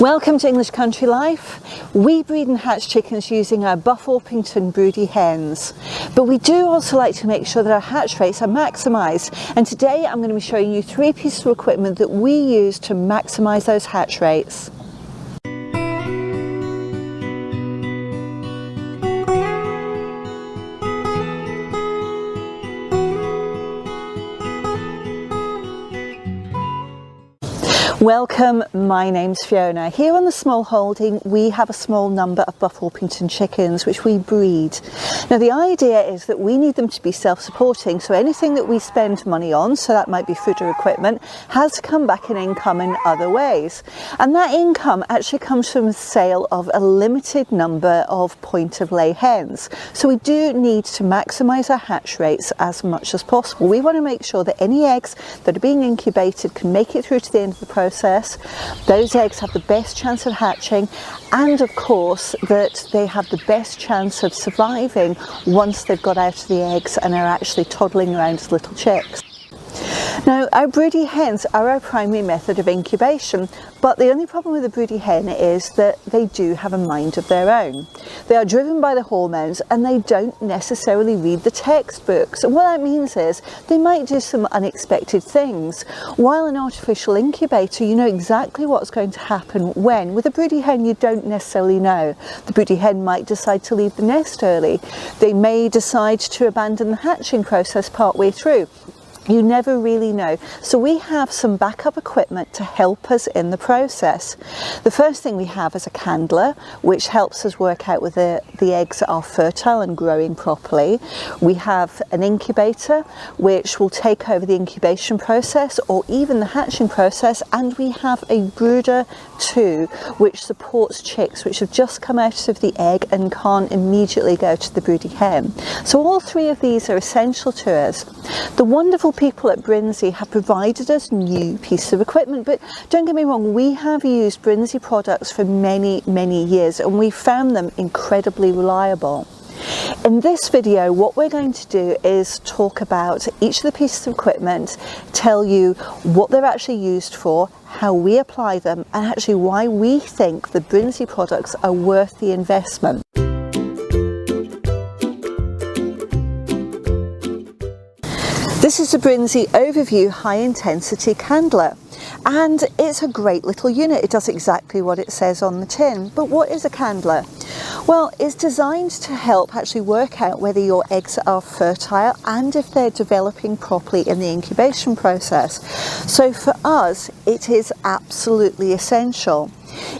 Welcome to English Country Life. We breed and hatch chickens using our Buff Orpington Broody hens, but we do also like to make sure that our hatch rates are maximised, and today I'm going to be showing you 3 pieces of equipment that we use to maximise those hatch rates. Welcome, my name's Fiona. Here on the small holding we have a small number of Buff Orpington chickens which we breed. Now the idea is that we need them to be self-supporting, so anything that we spend money on, so that might be food or equipment, has to come back in income in other ways. And that income actually comes from the sale of a limited number of point of lay hens. So we do need to maximise our hatch rates as much as possible. We want to make sure that any eggs that are being incubated can make it through to the end of the process. Those eggs have the best chance of hatching, and of course that they have the best chance of surviving once they've got out of the eggs and are actually toddling around as little chicks. Now, our broody hens are our primary method of incubation, but the only problem with the broody hen is that they do have a mind of their own. They are driven by the hormones and they don't necessarily read the textbooks, and what that means is they might do some unexpected things. While an artificial incubator, you know exactly what's going to happen when. With a broody hen you don't necessarily know. The broody hen might decide to leave the nest early. They may decide to abandon the hatching process partway through. You never really know. So we have some backup equipment to help us in the process. The first thing we have is a candler, which helps us work out whether the eggs are fertile and growing properly. We have an incubator, which will take over the incubation process or even the hatching process, and we have a brooder too, which supports chicks which have just come out of the egg and can't immediately go to the broody hen. So all 3 of these are essential to us. The wonderful people at Brinsea have provided us new pieces of equipment, but don't get me wrong, we have used Brinsea products for many years and we found them incredibly reliable. In this video what we're going to do is talk about each of the pieces of equipment, tell you what they're actually used for, how we apply them, and actually why we think the Brinsea products are worth the investment. This is the Brinsea Overview High Intensity Candler, and it's a great little unit. It does exactly what it says on the tin. But what is a candler? Well, it's designed to help actually work out whether your eggs are fertile and if they're developing properly in the incubation process. So for us, it is absolutely essential.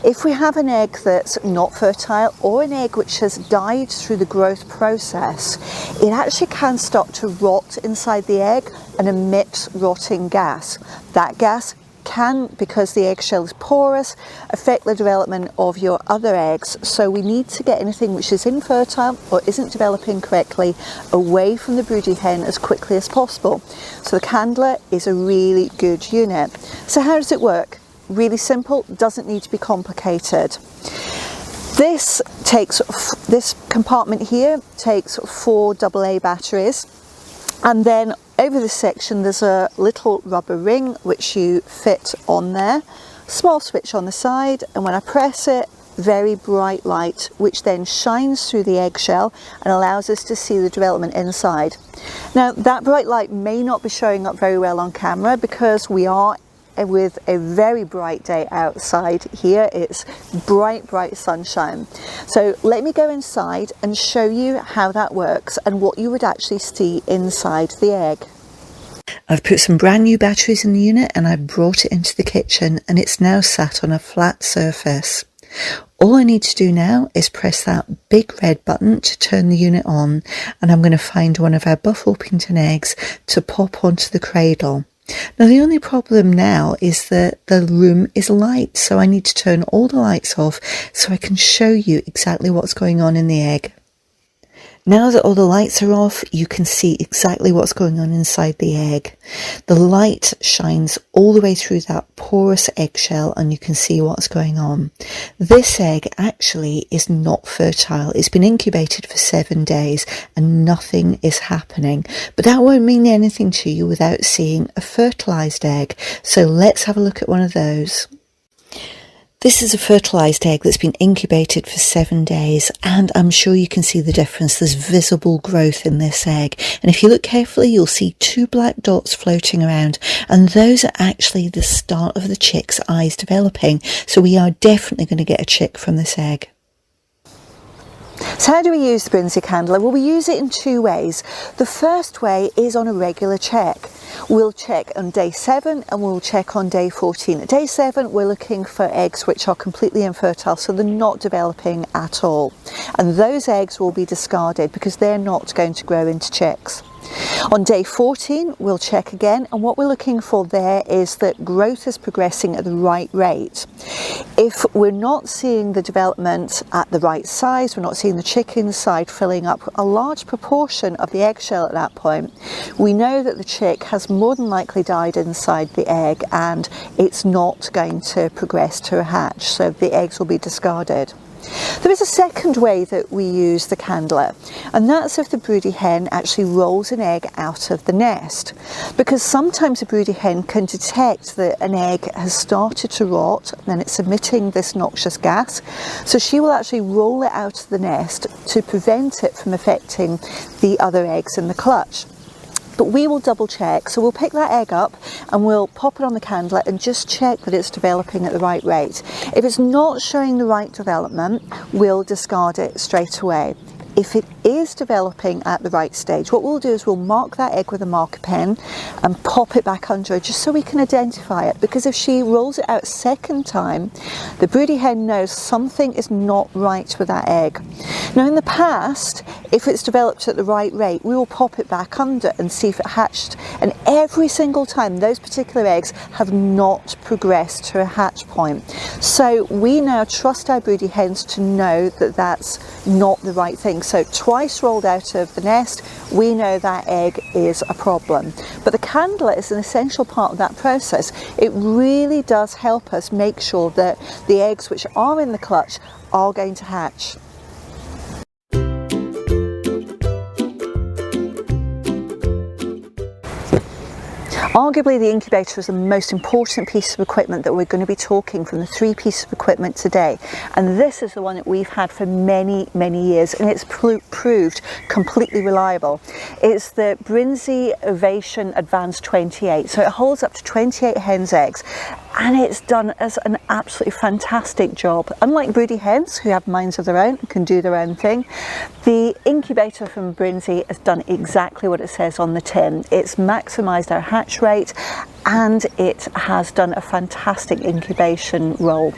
If we have an egg that's not fertile or an egg which has died through the growth process, it actually can start to rot inside the egg and emit rotting gas. That gas can, because the eggshell is porous, affect the development of your other eggs. So we need to get anything which is infertile or isn't developing correctly away from the broody hen as quickly as possible. So the candler is a really good unit. So how does it work? Really simple, doesn't need to be complicated. This compartment here takes 4 AA batteries, and then over this section there's a little rubber ring which you fit on there, small switch on the side, and when I press it, very bright light which then shines through the eggshell and allows us to see the development inside. Now that bright light may not be showing up very well on camera because we are with a very bright day outside here. It's bright sunshine. So let me go inside and show you how that works and what you would actually see inside the egg. I've put some brand new batteries in the unit and I've brought it into the kitchen, and it's now sat on a flat surface. All I need to do now is press that big red button to turn the unit on, and I'm going to find one of our Buff Orpington eggs to pop onto the cradle. Now the only problem now is that the room is light, so I need to turn all the lights off so I can show you exactly what's going on in the egg. Now that all the lights are off, you can see exactly what's going on inside the egg. The light shines all the way through that porous eggshell and you can see what's going on. This egg actually is not fertile. It's been incubated for 7 days and nothing is happening. But that won't mean anything to you without seeing a fertilized egg. So let's have a look at one of those. This is a fertilised egg that's been incubated for 7 days, and I'm sure you can see the difference. There's visible growth in this egg, and if you look carefully you'll see 2 black dots floating around, and those are actually the start of the chick's eyes developing. So we are definitely going to get a chick from this egg. So how do we use the Brinsea candler? Well, we use it in 2 ways. The first way is on a regular check. We'll check on day 7 and we'll check on day 14. At day 7 we're looking for eggs which are completely infertile, so they're not developing at all, and those eggs will be discarded because they're not going to grow into chicks. On day 14 we'll check again, and what we're looking for there is that growth is progressing at the right rate. If we're not seeing the development at the right size, we're not seeing the chick inside filling up a large proportion of the eggshell at that point, we know that the chick has more than likely died inside the egg and it's not going to progress to a hatch, so the eggs will be discarded. There is a second way that we use the candler, and that's if the broody hen actually rolls an egg out of the nest, because sometimes a broody hen can detect that an egg has started to rot and then it's emitting this noxious gas, so she will actually roll it out of the nest to prevent it from affecting the other eggs in the clutch. But we will double check, so we'll pick that egg up and we'll pop it on the candler and just check that it's developing at the right rate. If it's not showing the right development, we'll discard it straight away. If it is developing at the right stage, what we'll do is we'll mark that egg with a marker pen and pop it back under it just so we can identify it, because if she rolls it out a second time, the broody hen knows something is not right with that egg. Now in the past, if it's developed at the right rate, we will pop it back under and see if it hatched, and every single time those particular eggs have not progressed to a hatch point. So we now trust our broody hens to know that that's not the right thing. So twice rolled out of the nest, we know that egg is a problem. But the candler is an essential part of that process. It really does help us make sure that the eggs which are in the clutch are going to hatch. Arguably the incubator is the most important piece of equipment that we're going to be talking from the 3 pieces of equipment today, and this is the one that we've had for many years, and it's proved completely reliable. It's the Brinsea Ovation Advanced 28, so it holds up to 28 hens eggs, and it's done as an absolutely fantastic job. Unlike broody hens who have minds of their own and can do their own thing, the incubator from Brinsea has done exactly what it says on the tin. It's maximised our hatch rate and it has done a fantastic incubation role.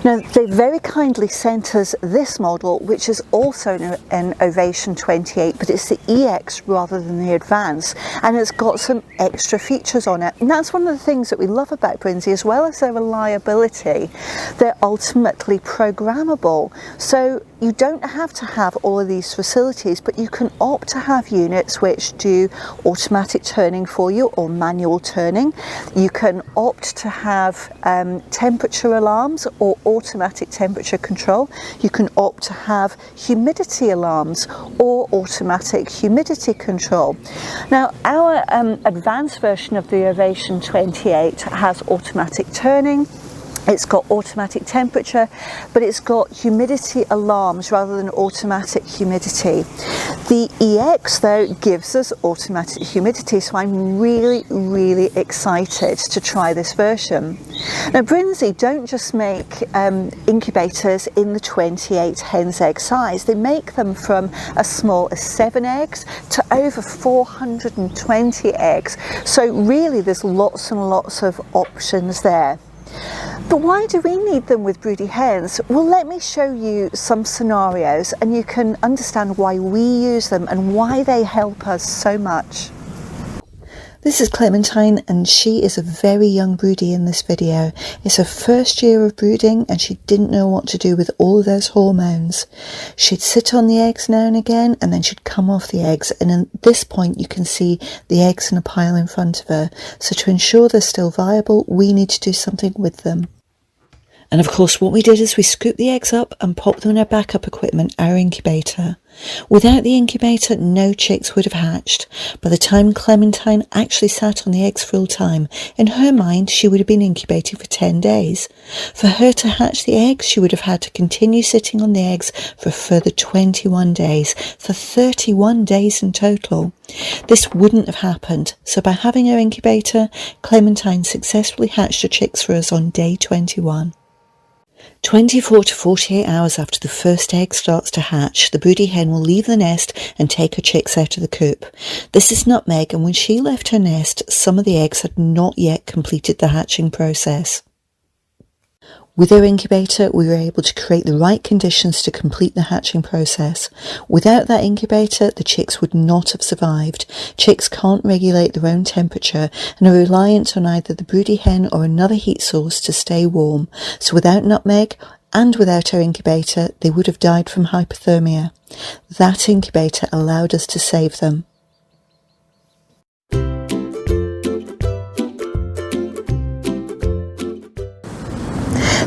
Now they very kindly sent us this model, which is also an Ovation 28, but it's the EX rather than the Advance, and it's got some extra features on it, and that's one of the things that we love about Brinsea. As well as their reliability, they're ultimately programmable, so you don't have to have all of these facilities, but you can opt to have units which do automatic turning for you or manual turning. You can opt to have temperature alarms or automatic temperature control. You can opt to have humidity alarms or automatic humidity control. Now our advanced version of the Ovation 28 has automatic turning. It's got automatic temperature, but it's got humidity alarms rather than automatic humidity. The EX though gives us automatic humidity, so I'm really excited to try this version. Now Brinsea don't just make incubators in the 28 hens egg size, they make them from as small as 7 eggs to over 420 eggs, so really there's lots and lots of options there. But why do we need them with broody hens? Well, let me show you some scenarios and you can understand why we use them and why they help us so much. This is Clementine, and she is a very young broody in this video. It's her first year of brooding and she didn't know what to do with all of those hormones. She'd sit on the eggs now and again, and then she'd come off the eggs, and at this point you can see the eggs in a pile in front of her. So to ensure they're still viable, we need to do something with them. And of course what we did is we scooped the eggs up and popped them in our backup equipment, our incubator. Without the incubator, no chicks would have hatched. By the time Clementine actually sat on the eggs full time, in her mind she would have been incubating for 10 days. For her to hatch the eggs, she would have had to continue sitting on the eggs for a further 21 days, for 31 days in total. This wouldn't have happened, so by having her incubator, Clementine successfully hatched her chicks for us on day 21. 24 to 48 hours after the first egg starts to hatch, the broody hen will leave the nest and take her chicks out of the coop. This is Nutmeg, and when she left her nest, some of the eggs had not yet completed the hatching process. With our incubator, we were able to create the right conditions to complete the hatching process. Without that incubator, the chicks would not have survived. Chicks can't regulate their own temperature and are reliant on either the broody hen or another heat source to stay warm. So without Nutmeg and without our incubator, they would have died from hypothermia. That incubator allowed us to save them.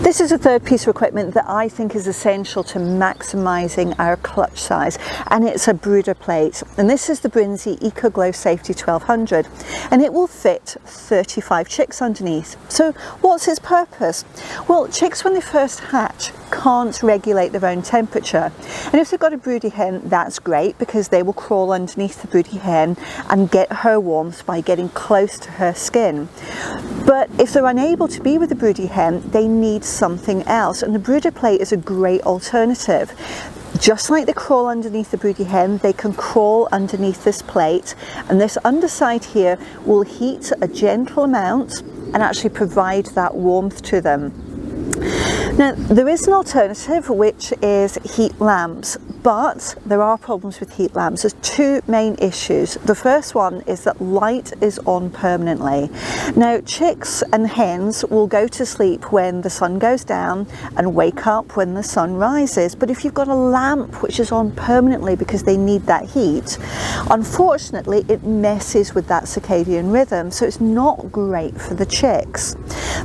This is a third piece of equipment that I think is essential to maximising our clutch size, and it's a brooder plate. And this is the Brinsea EcoGlow Safety 1200, and it will fit 35 chicks underneath. So what's its purpose? Well, chicks when they first hatch can't regulate their own temperature, and if they've got a broody hen, that's great because they will crawl underneath the broody hen and get her warmth by getting close to her skin. But if they're unable to be with the broody hen, they need something else, and the brooder plate is a great alternative. Just like they crawl underneath the broody hen, they can crawl underneath this plate, and this underside here will heat a gentle amount and actually provide that warmth to them. Now, there is an alternative, which is heat lamps, but there are problems with heat lamps. There's two main issues. The first one is that light is on permanently. Now, chicks and hens will go to sleep when the sun goes down and wake up when the sun rises. But if you've got a lamp which is on permanently because they need that heat, unfortunately it messes with that circadian rhythm, so it's not great for the chicks.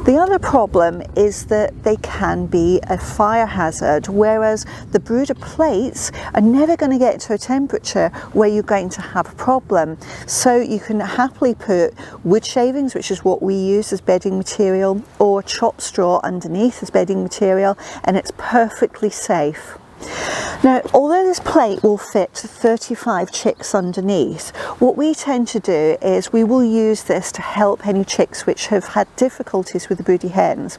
The other problem is that they can be a fire hazard, whereas the brooder plates are never going to get to a temperature where you're going to have a problem. So you can happily put wood shavings, which is what we use as bedding material, or chopped straw underneath as bedding material, and it's perfectly safe. Now, although this plate will fit 35 chicks underneath, what we tend to do is we will use this to help any chicks which have had difficulties with the broody hens.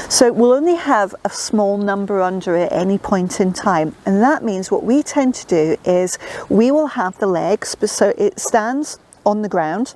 So we'll only have a small number under at any point in time, and that means what we tend to do is we will have the legs, so it stands on the ground,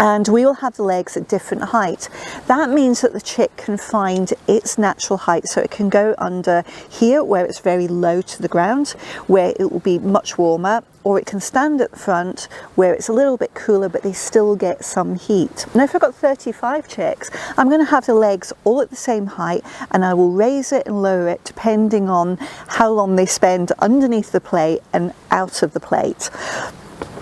and we will have the legs at different height. That means that the chick can find its natural height, so it can go under here where it's very low to the ground, where it will be much warmer, or it can stand at the front where it's a little bit cooler but they still get some heat. Now, if I've got 35 chicks, I'm going to have the legs all at the same height, and I will raise it and lower it depending on how long they spend underneath the plate and out of the plate.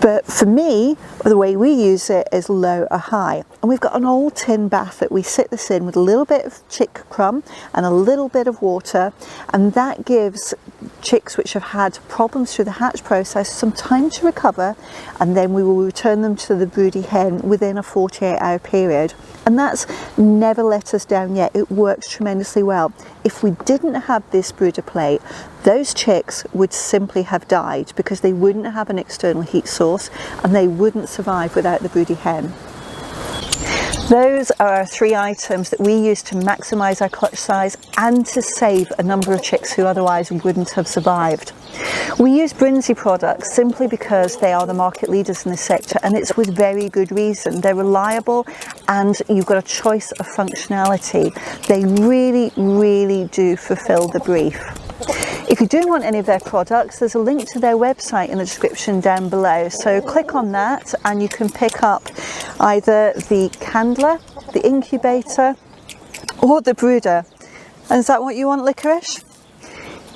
But for me, the way we use it is low or high. And we've got an old tin bath that we sit this in with a little bit of chick crumb and a little bit of water, and that gives chicks which have had problems through the hatch process some time to recover, and then we will return them to the broody hen within a 48-hour period. And that's never let us down yet. It works tremendously well. If we didn't have this brooder plate, those chicks would simply have died because they wouldn't have an external heat source and they wouldn't survive without the broody hen. Those are our three items that we use to maximise our clutch size and to save a number of chicks who otherwise wouldn't have survived. We use Brinsea products simply because they are the market leaders in this sector, and it's with very good reason. They're reliable and you've got a choice of functionality. They really, really do fulfil the brief. If you do want any of their products, there's a link to their website in the description down below. So click on that and you can pick up either the candler, the incubator, or the brooder. And is that what you want, Licorice?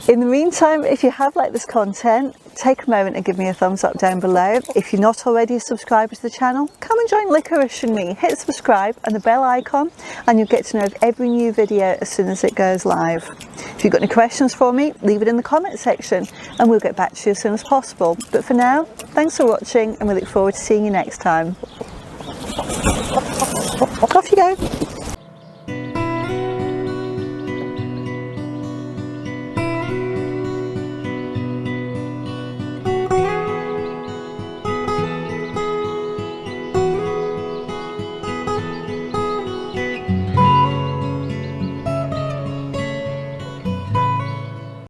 In the meantime, if you have liked this content, take a moment and give me a thumbs up down below. If you're not already a subscriber to the channel, come and join Licorice and me. Hit subscribe and the bell icon and you'll get to know of every new video as soon as it goes live. If you've got any questions for me, leave it in the comment section and we'll get back to you as soon as possible. But for now, thanks for watching and we look forward to seeing you next time. Off you go.